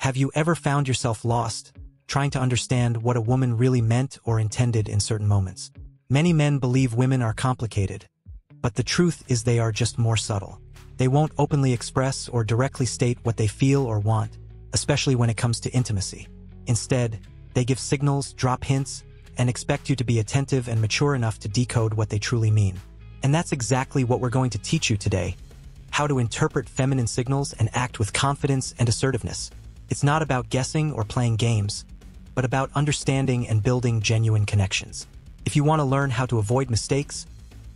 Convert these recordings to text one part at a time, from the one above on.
Have you ever found yourself lost, trying to understand what a woman really meant or intended in certain moments? Many men believe women are complicated, but the truth is they are just more subtle. They won't openly express or directly state what they feel or want, especially when it comes to intimacy. Instead, they give signals, drop hints, and expect you to be attentive and mature enough to decode what they truly mean. And that's exactly what we're going to teach you today: how to interpret feminine signals and act with confidence and assertiveness. It's not about guessing or playing games, but about understanding and building genuine connections. If you want to learn how to avoid mistakes,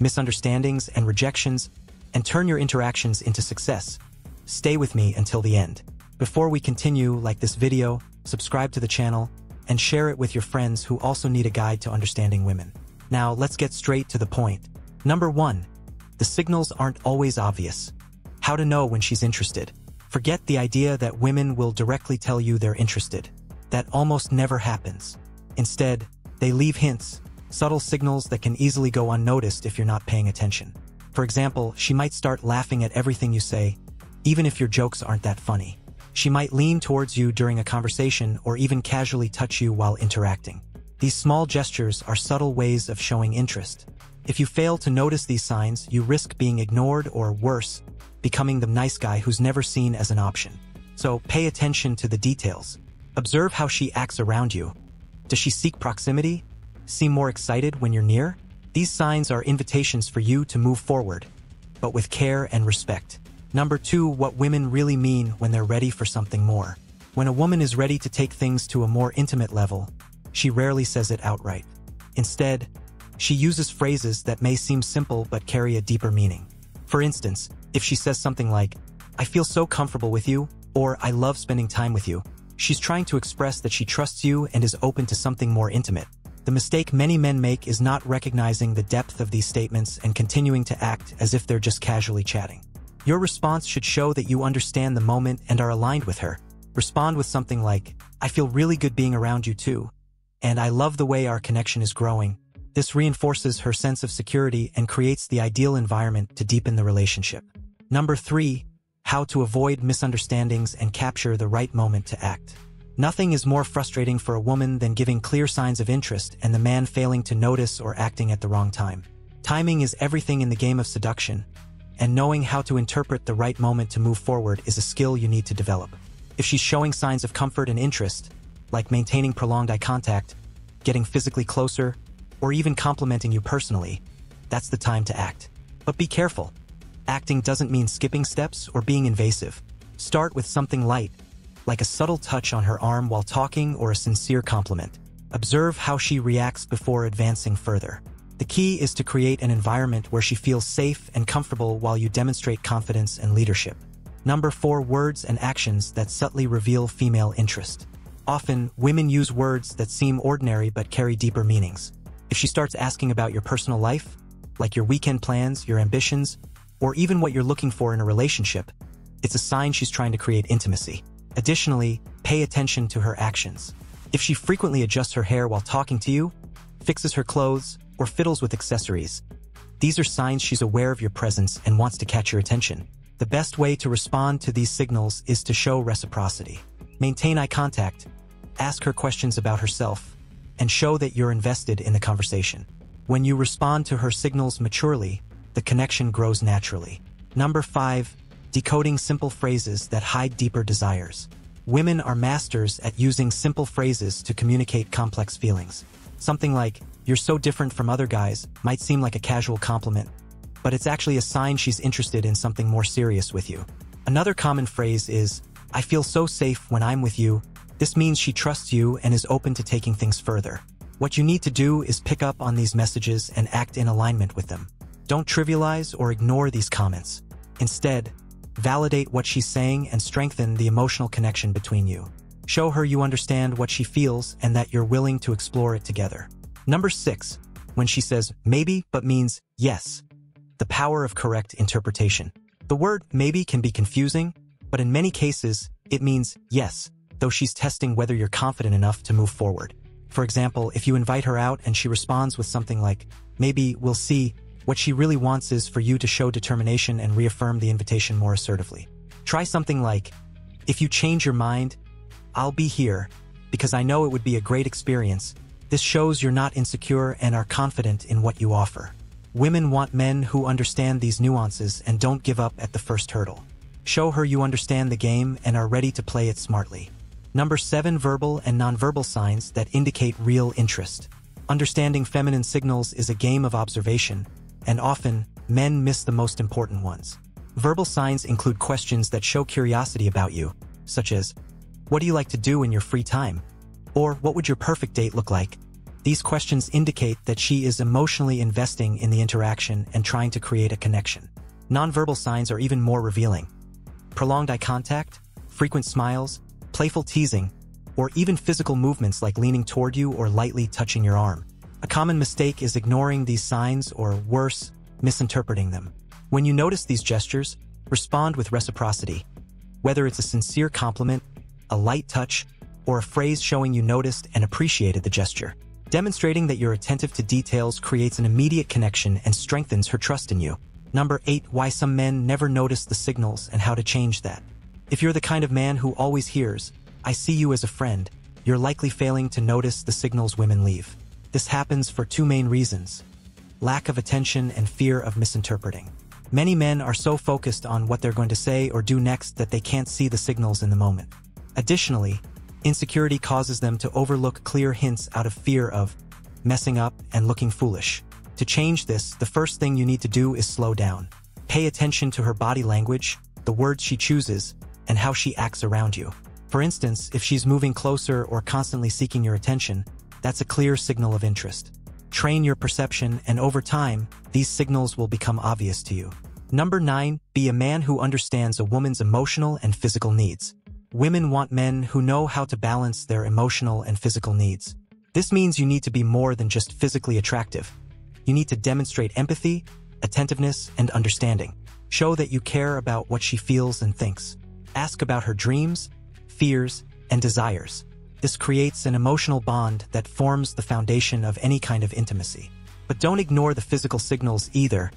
misunderstandings, and rejections, and turn your interactions into success, stay with me until the end. Before we continue, like this video, subscribe to the channel, and share it with your friends who also need a guide to understanding women. Now, let's get straight to the point. Number 1. The signals aren't always obvious. How to know when she's interested. Forget the idea that women will directly tell you they're interested. That almost never happens. Instead, they leave hints, subtle signals that can easily go unnoticed if you're not paying attention. For example, she might start laughing at everything you say, even if your jokes aren't that funny. She might lean towards you during a conversation or even casually touch you while interacting. These small gestures are subtle ways of showing interest. If you fail to notice these signs, you risk being ignored or, worse, becoming the nice guy who's never seen as an option. So pay attention to the details. Observe how she acts around you. Does she seek proximity? Seem more excited when you're near? These signs are invitations for you to move forward, but with care and respect. Number 2. What women really mean when they're ready for something more. When a woman is ready to take things to a more intimate level, she rarely says it outright. Instead, she uses phrases that may seem simple but carry a deeper meaning. For instance, if she says something like, "I feel so comfortable with you," or "I love spending time with you," she's trying to express that she trusts you and is open to something more intimate. The mistake many men make is not recognizing the depth of these statements and continuing to act as if they're just casually chatting. Your response should show that you understand the moment and are aligned with her. Respond with something like, "I feel really good being around you too," and "I love the way our connection is growing." This reinforces her sense of security and creates the ideal environment to deepen the relationship. Number 3. How to avoid misunderstandings and capture the right moment to act. Nothing is more frustrating for a woman than giving clear signs of interest and the man failing to notice or acting at the wrong time. Timing is everything in the game of seduction, and knowing how to interpret the right moment to move forward is a skill you need to develop. If she's showing signs of comfort and interest, like maintaining prolonged eye contact, getting physically closer, or even complimenting you personally, that's the time to act. But be careful. Acting doesn't mean skipping steps or being invasive. Start with something light, like a subtle touch on her arm while talking or a sincere compliment. Observe how she reacts before advancing further. The key is to create an environment where she feels safe and comfortable while you demonstrate confidence and leadership. Number 4. Words and actions that subtly reveal female interest. Often, women use words that seem ordinary but carry deeper meanings. If she starts asking about your personal life, like your weekend plans, your ambitions, or even what you're looking for in a relationship, it's a sign she's trying to create intimacy. Additionally, pay attention to her actions. If she frequently adjusts her hair while talking to you, fixes her clothes, or fiddles with accessories, these are signs she's aware of your presence and wants to catch your attention. The best way to respond to these signals is to show reciprocity. Maintain eye contact, ask her questions about herself, and show that you're invested in the conversation. When you respond to her signals maturely, the connection grows naturally. Number 5. Decoding simple phrases that hide deeper desires. Women are masters at using simple phrases to communicate complex feelings. Something like, "You're so different from other guys," might seem like a casual compliment, but it's actually a sign she's interested in something more serious with you. Another common phrase is, "I feel so safe when I'm with you." This means she trusts you and is open to taking things further. What you need to do is pick up on these messages and act in alignment with them. Don't trivialize or ignore these comments. Instead, validate what she's saying and strengthen the emotional connection between you. Show her you understand what she feels and that you're willing to explore it together. Number 6. When she says maybe but means yes. The power of correct interpretation. The word maybe can be confusing, but in many cases, it means yes, though she's testing whether you're confident enough to move forward. For example, if you invite her out and she responds with something like, "Maybe we'll see," what she really wants is for you to show determination and reaffirm the invitation more assertively. Try something like, "If you change your mind, "I'll be here, because I know it would be a great experience." This shows you're not insecure and are confident in what you offer. Women want men who understand these nuances and don't give up at the first hurdle. Show her you understand the game and are ready to play it smartly. Number 7. Verbal and nonverbal signs that indicate real interest. Understanding feminine signals is a game of observation, and often, men miss the most important ones. Verbal signs include questions that show curiosity about you, such as, "What do you like to do in your free time?" Or, "What would your perfect date look like?" These questions indicate that she is emotionally investing in the interaction and trying to create a connection. Nonverbal signs are even more revealing. Prolonged eye contact, frequent smiles, playful teasing, or even physical movements like leaning toward you or lightly touching your arm. A common mistake is ignoring these signs or, worse, misinterpreting them. When you notice these gestures, respond with reciprocity. Whether it's a sincere compliment, a light touch, or a phrase showing you noticed and appreciated the gesture. Demonstrating that you're attentive to details creates an immediate connection and strengthens her trust in you. Number 8. Why some men never notice the signals and how to change that. If you're the kind of man who always hears, "I see you as a friend," you're likely failing to notice the signals women leave. This happens for two main reasons: lack of attention and fear of misinterpreting. Many men are so focused on what they're going to say or do next that they can't see the signals in the moment. Additionally, insecurity causes them to overlook clear hints out of fear of messing up and looking foolish. To change this, the first thing you need to do is slow down. Pay attention to her body language, the words she chooses, and how she acts around you. For instance, if she's moving closer or constantly seeking your attention, that's a clear signal of interest. Train your perception, and over time, these signals will become obvious to you. Number 9. Be a man who understands a woman's emotional and physical needs. Women want men who know how to balance their emotional and physical needs. This means you need to be more than just physically attractive. You need to demonstrate empathy, attentiveness, and understanding. Show that you care about what she feels and thinks. Ask about her dreams, fears, and desires. This creates an emotional bond that forms the foundation of any kind of intimacy. But don't ignore the physical signals either,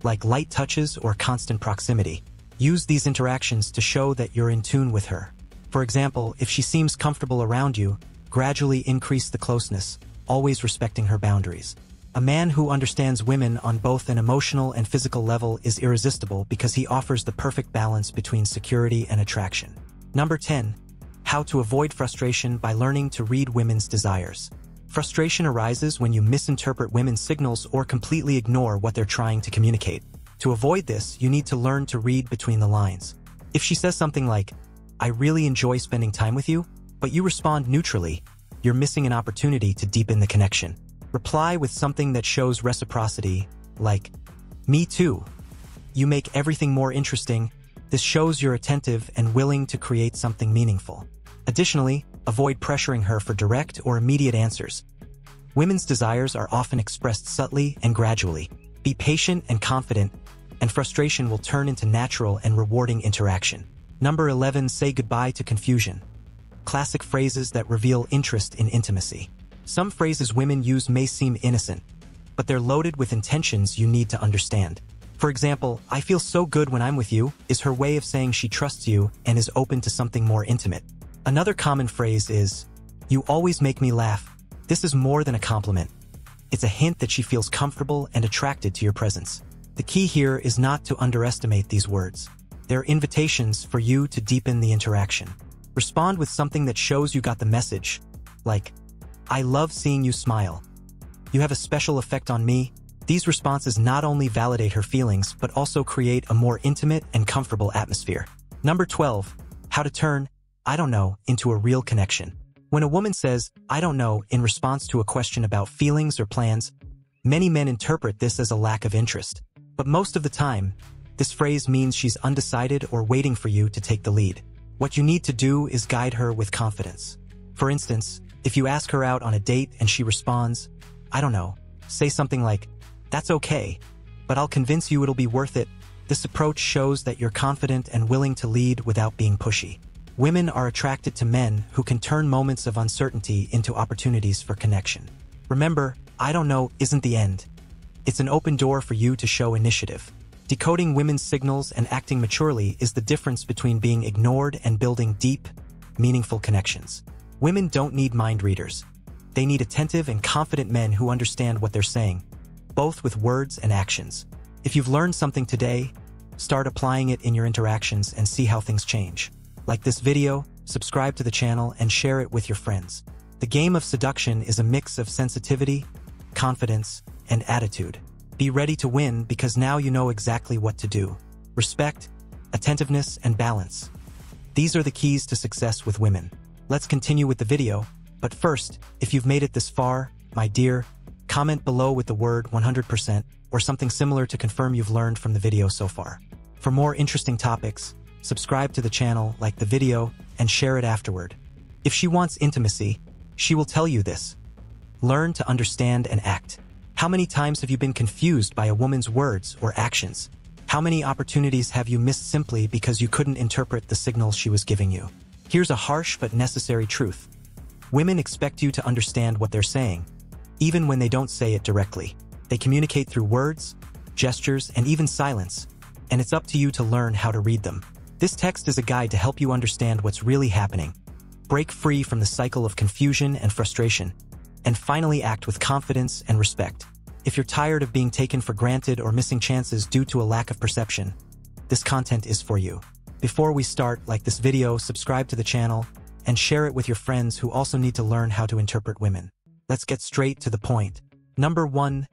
like light touches or constant proximity. Use these interactions to show that you're in tune with her. For example, if she seems comfortable around you, gradually increase the closeness, always respecting her boundaries. A man who understands women on both an emotional and physical level is irresistible because he offers the perfect balance between security and attraction. Number 10. How to avoid frustration by learning to read women's desires. Frustration arises when you misinterpret women's signals or completely ignore what they're trying to communicate. To avoid this, you need to learn to read between the lines. If she says something like, "I really enjoy spending time with you," but you respond neutrally, you're missing an opportunity to deepen the connection. Reply with something that shows reciprocity, like, "Me too. You make everything more interesting." This shows you're attentive and willing to create something meaningful. Additionally, avoid pressuring her for direct or immediate answers. Women's desires are often expressed subtly and gradually. Be patient and confident, and frustration will turn into natural and rewarding interaction. Number 11. Say goodbye to confusion. Classic phrases that reveal interest in intimacy. Some phrases women use may seem innocent, but they're loaded with intentions you need to understand. For example, "I feel so good when I'm with you" is her way of saying she trusts you and is open to something more intimate. Another common phrase is, "You always make me laugh." This is more than a compliment. It's a hint that she feels comfortable and attracted to your presence. The key here is not to underestimate these words. They're invitations for you to deepen the interaction. Respond with something that shows you got the message, like, "I love seeing you smile. You have a special effect on me." These responses not only validate her feelings, but also create a more intimate and comfortable atmosphere. Number 12. How to turn "I don't know" into a real connection. When a woman says, "I don't know," in response to a question about feelings or plans, many men interpret this as a lack of interest. But most of the time, this phrase means she's undecided or waiting for you to take the lead. What you need to do is guide her with confidence. For instance, if you ask her out on a date and she responds, "I don't know," say something like, "That's okay, but I'll convince you it'll be worth it." This approach shows that you're confident and willing to lead without being pushy. Women are attracted to men who can turn moments of uncertainty into opportunities for connection. Remember, "I don't know" isn't the end. It's an open door for you to show initiative. Decoding women's signals and acting maturely is the difference between being ignored and building deep, meaningful connections. Women don't need mind readers. They need attentive and confident men who understand what they're saying, both with words and actions. If you've learned something today, start applying it in your interactions and see how things change. Like this video, subscribe to the channel, and share it with your friends. The game of seduction is a mix of sensitivity, confidence, and attitude. Be ready to win because now you know exactly what to do. Respect, attentiveness, and balance. These are the keys to success with women. Let's continue with the video, but first, if you've made it this far, my dear, comment below with the word 100% or something similar to confirm you've learned from the video so far. For more interesting topics, subscribe to the channel, like the video, and share it afterward. If she wants intimacy, she will tell you this. Learn to understand and act. How many times have you been confused by a woman's words or actions? How many opportunities have you missed simply because you couldn't interpret the signals she was giving you? Here's a harsh but necessary truth. Women expect you to understand what they're saying, even when they don't say it directly. They communicate through words, gestures, and even silence, and it's up to you to learn how to read them. This text is a guide to help you understand what's really happening. Break free from the cycle of confusion and frustration, and finally act with confidence and respect. If you're tired of being taken for granted or missing chances due to a lack of perception, this content is for you. Before we start, like this video, subscribe to the channel, and share it with your friends who also need to learn how to interpret women. Let's get straight to the point. Number 1.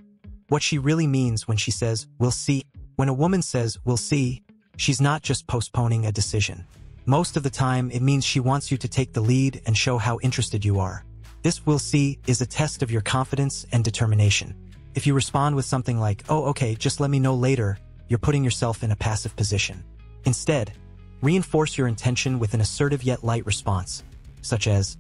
What she really means when she says, "we'll see." When a woman says, "we'll see," she's not just postponing a decision. Most of the time, it means she wants you to take the lead and show how interested you are. This "we'll see" is a test of your confidence and determination. If you respond with something like, "oh, okay, just let me know later," you're putting yourself in a passive position. Instead, reinforce your intention with an assertive yet light response, such as,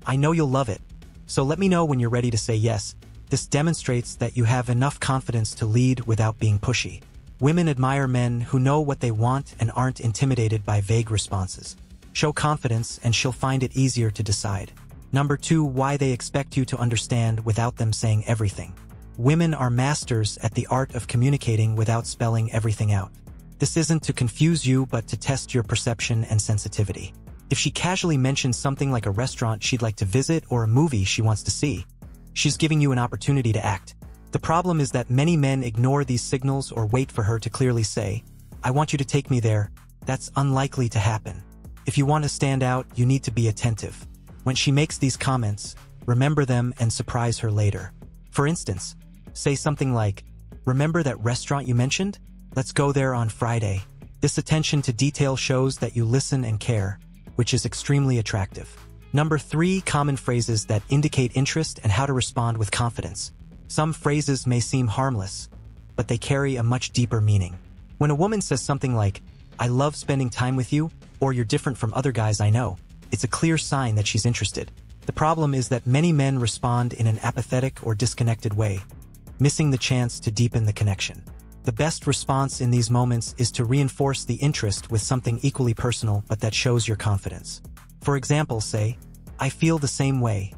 "I know you'll love it, so let me know when you're ready to say yes." This demonstrates that you have enough confidence to lead without being pushy. Women admire men who know what they want and aren't intimidated by vague responses. Show confidence and she'll find it easier to decide. Number 2. Why they expect you to understand without them saying everything. Women are masters at the art of communicating without spelling everything out. This isn't to confuse you, but to test your perception and sensitivity. If she casually mentions something like a restaurant she'd like to visit or a movie she wants to see, she's giving you an opportunity to act. The problem is that many men ignore these signals or wait for her to clearly say, "I want you to take me there." That's unlikely to happen. If you want to stand out, you need to be attentive. When she makes these comments, remember them and surprise her later. For instance, say something like, "Remember that restaurant you mentioned? Let's go there on Friday." This attention to detail shows that you listen and care, which is extremely attractive. Number 3. Common phrases that indicate interest and how to respond with confidence. Some phrases may seem harmless, but they carry a much deeper meaning. When a woman says something like, "I love spending time with you," or "you're different from other guys I know," it's a clear sign that she's interested. The problem is that many men respond in an apathetic or disconnected way, missing the chance to deepen the connection. The best response in these moments is to reinforce the interest with something equally personal but that shows your confidence. For example, say, "I feel the same way.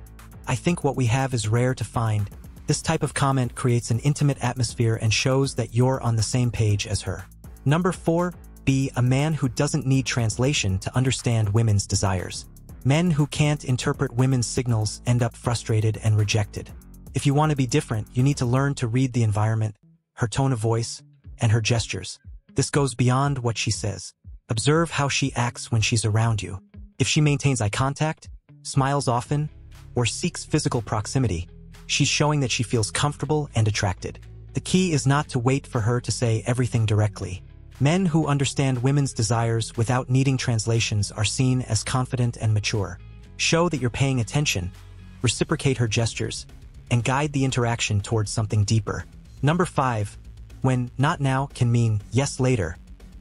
I think what we have is rare to find." This type of comment creates an intimate atmosphere and shows that you're on the same page as her. Number 4. Be a man who doesn't need translation to understand women's desires. Men who can't interpret women's signals end up frustrated and rejected. If you want to be different, you need to learn to read the environment, her tone of voice, and her gestures. This goes beyond what she says. Observe how she acts when she's around you. If she maintains eye contact, smiles often, or seeks physical proximity, she's showing that she feels comfortable and attracted. The key is not to wait for her to say everything directly. Men who understand women's desires without needing translations are seen as confident and mature. Show that you're paying attention, reciprocate her gestures, and guide the interaction towards something deeper. Number 5. When "not now" can mean "yes later,"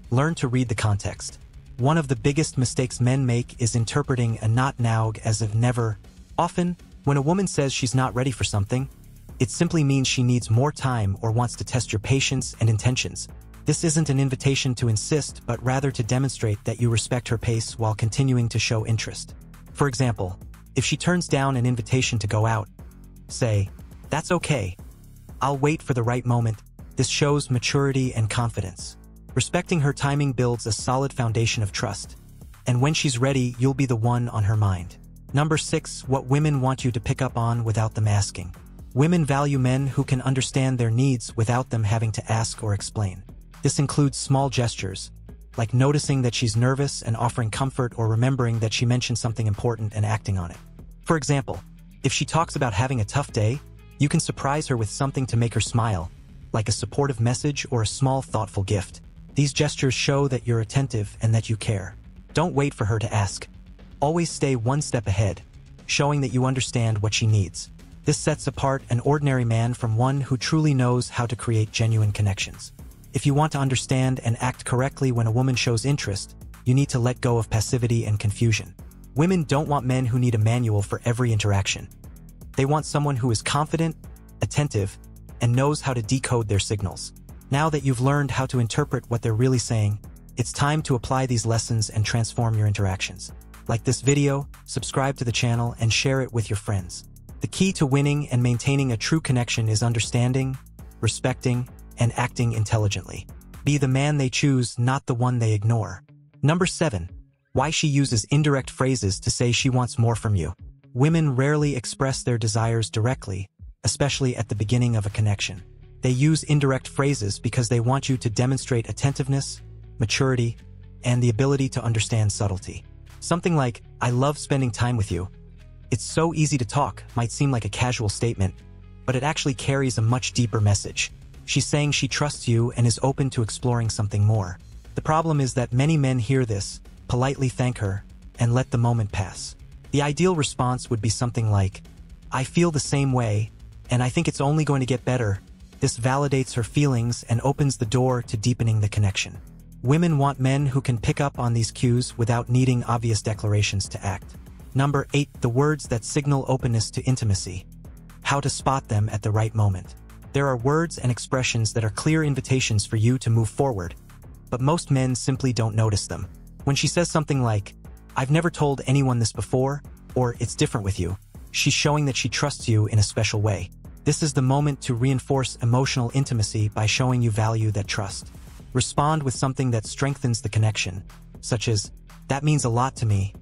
learn to read the context. One of the biggest mistakes men make is interpreting a "not now" as of never. Often, when a woman says she's not ready for something, it simply means she needs more time or wants to test your patience and intentions. This isn't an invitation to insist, but rather to demonstrate that you respect her pace while continuing to show interest. For example, if she turns down an invitation to go out, say, "That's okay. I'll wait for the right moment." This shows maturity and confidence. Respecting her timing builds a solid foundation of trust. And when she's ready, you'll be the one on her mind. Number 6, what women want you to pick up on without them asking. Women value men who can understand their needs without them having to ask or explain. This includes small gestures, like noticing that she's nervous and offering comfort, or remembering that she mentioned something important and acting on it. For example, if she talks about having a tough day, you can surprise her with something to make her smile, like a supportive message or a small thoughtful gift. These gestures show that you're attentive and that you care. Don't wait for her to ask. Always stay one step ahead, showing that you understand what she needs. This sets apart an ordinary man from one who truly knows how to create genuine connections. If you want to understand and act correctly when a woman shows interest, you need to let go of passivity and confusion. Women don't want men who need a manual for every interaction. They want someone who is confident, attentive, and knows how to decode their signals. Now that you've learned how to interpret what they're really saying, it's time to apply these lessons and transform your interactions. Like this video, subscribe to the channel, and share it with your friends. The key to winning and maintaining a true connection is understanding, respecting, and acting intelligently. Be the man they choose, not the one they ignore. Number 7, why she uses indirect phrases to say she wants more from you. Women rarely express their desires directly, especially at the beginning of a connection. They use indirect phrases because they want you to demonstrate attentiveness, maturity, and the ability to understand subtlety. Something like, "I love spending time with you." It's so easy to talk, might seem like a casual statement, but it actually carries a much deeper message. She's saying she trusts you and is open to exploring something more. The problem is that many men hear this, politely thank her, and let the moment pass. The ideal response would be something like, "I feel the same way, and I think it's only going to get better." This validates her feelings and opens the door to deepening the connection. Women want men who can pick up on these cues without needing obvious declarations to act. Number 8, the words that signal openness to intimacy. How to spot them at the right moment. There are words and expressions that are clear invitations for you to move forward, but most men simply don't notice them. When she says something like, "I've never told anyone this before," or "It's different with you," she's showing that she trusts you in a special way. This is the moment to reinforce emotional intimacy by showing you value that trust. Respond with something that strengthens the connection, such as, "That means a lot to me.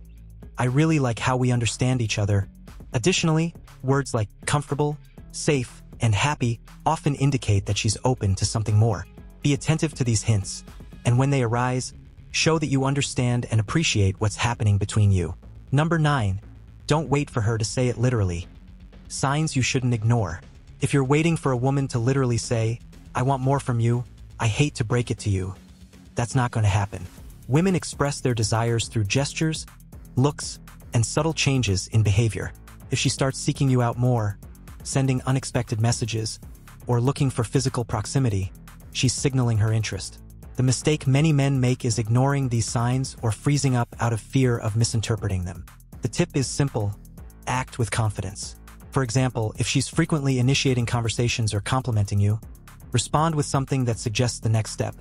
I really like how we understand each other." Additionally, words like comfortable, safe, and happy often indicate that she's open to something more. Be attentive to these hints, and when they arise, show that you understand and appreciate what's happening between you. Number 9, don't wait for her to say it literally. Signs you shouldn't ignore. If you're waiting for a woman to literally say, "I want more from you, I hate to break it to you," that's not going to happen. Women express their desires through gestures, looks, and subtle changes in behavior. If she starts seeking you out more, sending unexpected messages, or looking for physical proximity, she's signaling her interest. The mistake many men make is ignoring these signs or freezing up out of fear of misinterpreting them. The tip is simple: act with confidence. For example, if she's frequently initiating conversations or complimenting you, respond with something that suggests the next step,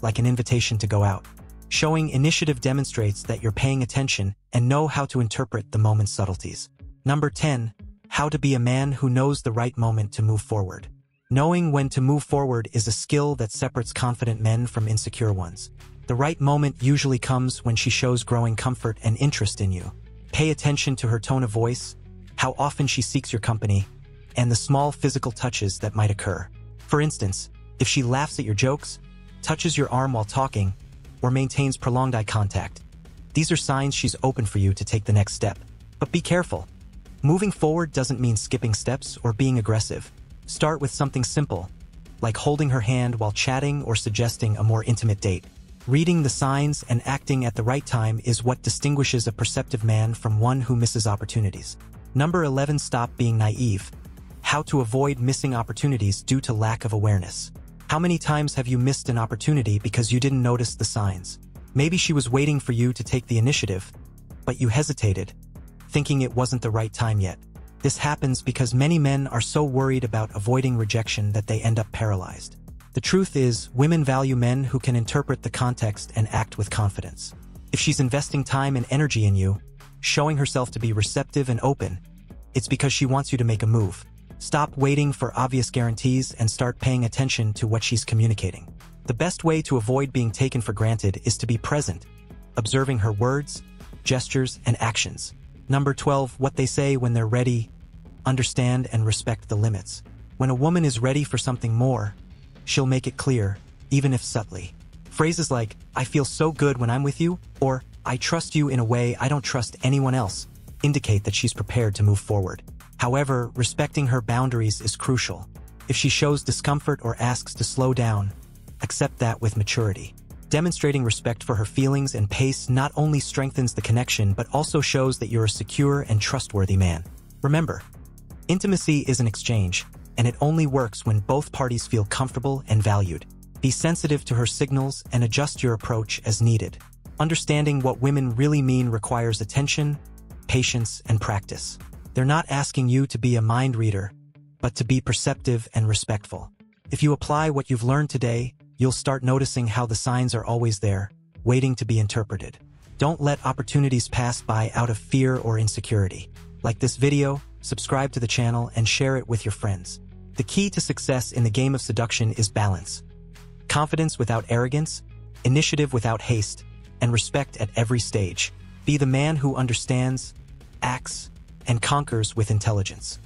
like an invitation to go out. Showing initiative demonstrates that you're paying attention and know how to interpret the moment's subtleties. Number 10, how to be a man who knows the right moment to move forward. Knowing when to move forward is a skill that separates confident men from insecure ones. The right moment usually comes when she shows growing comfort and interest in you. Pay attention to her tone of voice, how often she seeks your company, and the small physical touches that might occur. For instance, if she laughs at your jokes, touches your arm while talking, or maintains prolonged eye contact, these are signs she's open for you to take the next step. But be careful. Moving forward doesn't mean skipping steps or being aggressive. Start with something simple, like holding her hand while chatting or suggesting a more intimate date. Reading the signs and acting at the right time is what distinguishes a perceptive man from one who misses opportunities. Number 11, stop being naive. How to avoid missing opportunities due to lack of awareness. How many times have you missed an opportunity because you didn't notice the signs? Maybe she was waiting for you to take the initiative, but you hesitated, thinking it wasn't the right time yet. This happens because many men are so worried about avoiding rejection that they end up paralyzed. The truth is, women value men who can interpret the context and act with confidence. If she's investing time and energy in you, showing herself to be receptive and open, it's because she wants you to make a move. Stop waiting for obvious guarantees and start paying attention to what she's communicating. The best way to avoid being taken for granted is to be present, observing her words, gestures, and actions. Number 12, what they say when they're ready. Understand and respect the limits. When a woman is ready for something more, she'll make it clear, even if subtly. Phrases like, "I feel so good when I'm with you," or "I trust you in a way I don't trust anyone else," indicate that she's prepared to move forward. However, respecting her boundaries is crucial. If she shows discomfort or asks to slow down, accept that with maturity. Demonstrating respect for her feelings and pace not only strengthens the connection but also shows that you're a secure and trustworthy man. Remember, intimacy is an exchange, and it only works when both parties feel comfortable and valued. Be sensitive to her signals and adjust your approach as needed. Understanding what women really mean requires attention, patience, and practice. They're not asking you to be a mind reader, but to be perceptive and respectful. If you apply what you've learned today, you'll start noticing how the signs are always there, waiting to be interpreted. Don't let opportunities pass by out of fear or insecurity. Like this video, subscribe to the channel, and share it with your friends. The key to success in the game of seduction is balance. Confidence without arrogance, initiative without haste, and respect at every stage. Be the man who understands, acts, and conquers with intelligence.